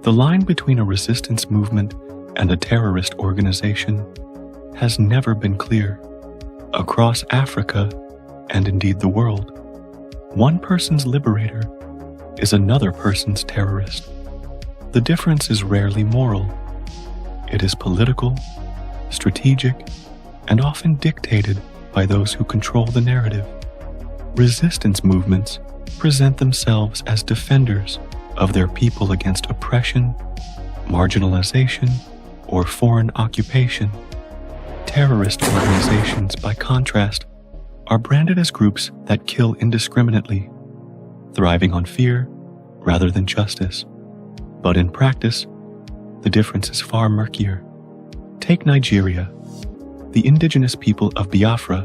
The line between a resistance movement and a terrorist organization has never been clear. Across Africa, and indeed the world, one person's liberator is another person's terrorist. The difference is rarely moral. It is political, strategic, and often dictated by those who control the narrative. Resistance movements present themselves as defenders of their people against oppression, marginalization, or foreign occupation. Terrorist organizations, by contrast, are branded as groups that kill indiscriminately, thriving on fear rather than justice. But in practice, the difference is far murkier. Take Nigeria. The indigenous people of Biafra,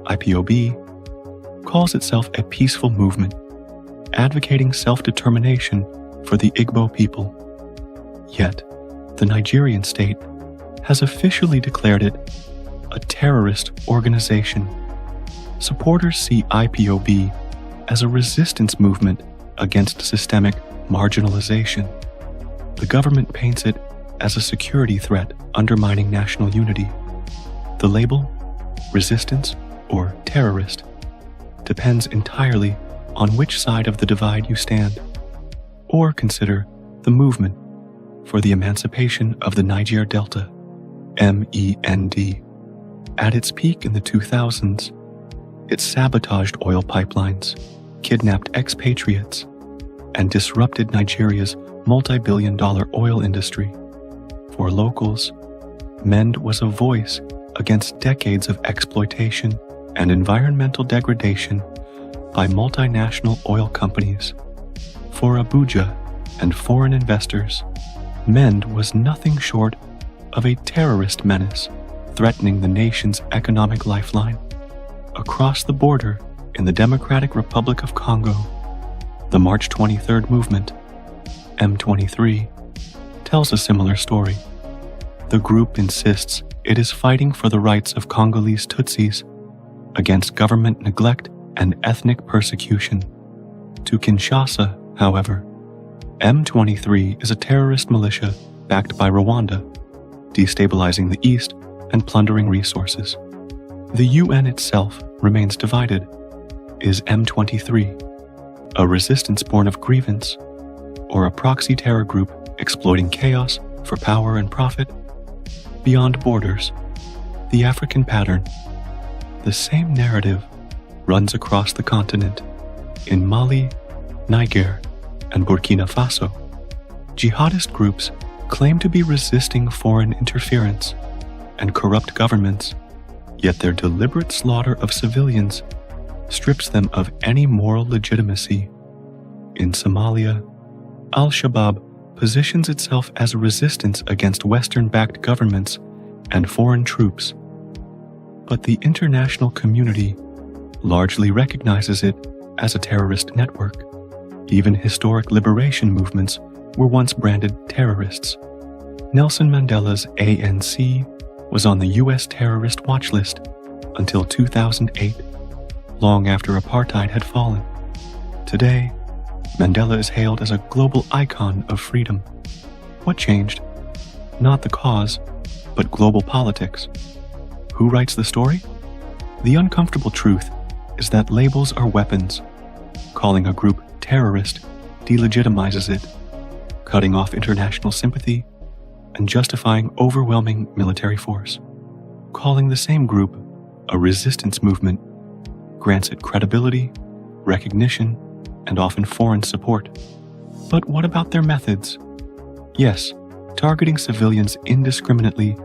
IPOB, calls itself a peaceful movement, advocating self-determination for the Igbo people. Yet, the Nigerian state has officially declared it a terrorist organization. Supporters see IPOB as a resistance movement against systemic marginalization. The government paints it as a security threat undermining national unity. The label, resistance or terrorist, depends entirely on which side of the divide you stand. Or consider the movement for the emancipation of the Niger Delta, MEND. At its peak in the 2000s, it sabotaged oil pipelines, kidnapped expatriates, and disrupted Nigeria's multi-billion-dollar oil industry. For locals, MEND was a voice against decades of exploitation and environmental degradation by multinational oil companies. For Abuja and foreign investors, MEND was nothing short of a terrorist menace threatening the nation's economic lifeline. Across the border in the Democratic Republic of Congo, the March 23rd movement, M23, tells a similar story. The group insists it is fighting for the rights of Congolese Tutsis against government neglect and ethnic persecution. To Kinshasa, however, M23 is a terrorist militia backed by Rwanda, destabilizing the East and plundering resources. The UN itself remains divided. Is M23 a resistance born of grievance, or a proxy terror group exploiting chaos for power and profit? Beyond borders, the African pattern, the same narrative runs across the continent. In Mali, Niger, and Burkina Faso, jihadist groups claim to be resisting foreign interference and corrupt governments, yet their deliberate slaughter of civilians strips them of any moral legitimacy. In Somalia, Al-Shabaab positions itself as a resistance against Western-backed governments and foreign troops, but the international community largely recognizes it as a terrorist network. Even historic liberation movements were once branded terrorists. Nelson Mandela's ANC was on the US terrorist watch list until 2008, long after apartheid had fallen. Today, Mandela is hailed as a global icon of freedom. What changed? Not the cause, but global politics. Who writes the story? The uncomfortable truth is that labels are weapons. Calling a group terrorist delegitimizes it, cutting off international sympathy and justifying overwhelming military force. Calling the same group a resistance movement grants it credibility, recognition, and often foreign support. But what about their methods? Yes, targeting civilians indiscriminately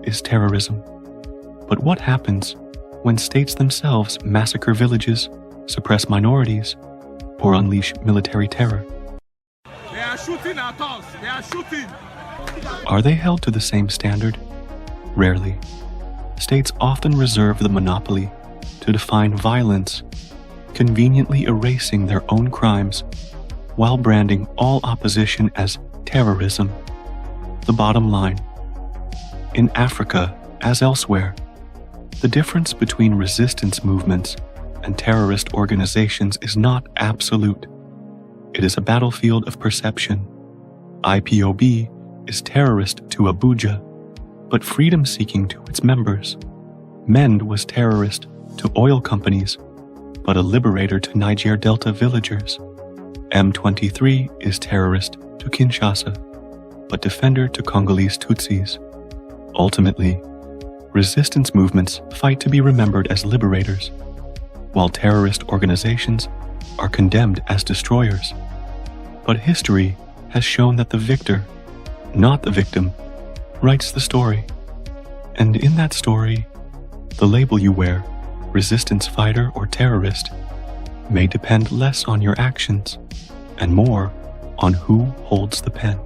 is terrorism. But what happens when states themselves massacre villages, suppress minorities, or unleash military terror? They are shooting at us. They are shooting. Are they held to the same standard? Rarely. States often reserve the monopoly to define violence, conveniently erasing their own crimes while branding all opposition as terrorism. The bottom line: in Africa, as elsewhere, the difference between resistance movements and terrorist organizations is not absolute. It is a battlefield of perception. IPOB is terrorist to Abuja, but freedom-seeking to its members. MEND was terrorist to oil companies, but a liberator to Niger Delta villagers. M23 is terrorist to Kinshasa, but defender to Congolese Tutsis. Ultimately, resistance movements fight to be remembered as liberators, while terrorist organizations are condemned as destroyers. But history has shown that the victor, not the victim, writes the story. And in that story, the label you wear, resistance fighter or terrorist, may depend less on your actions and more on who holds the pen.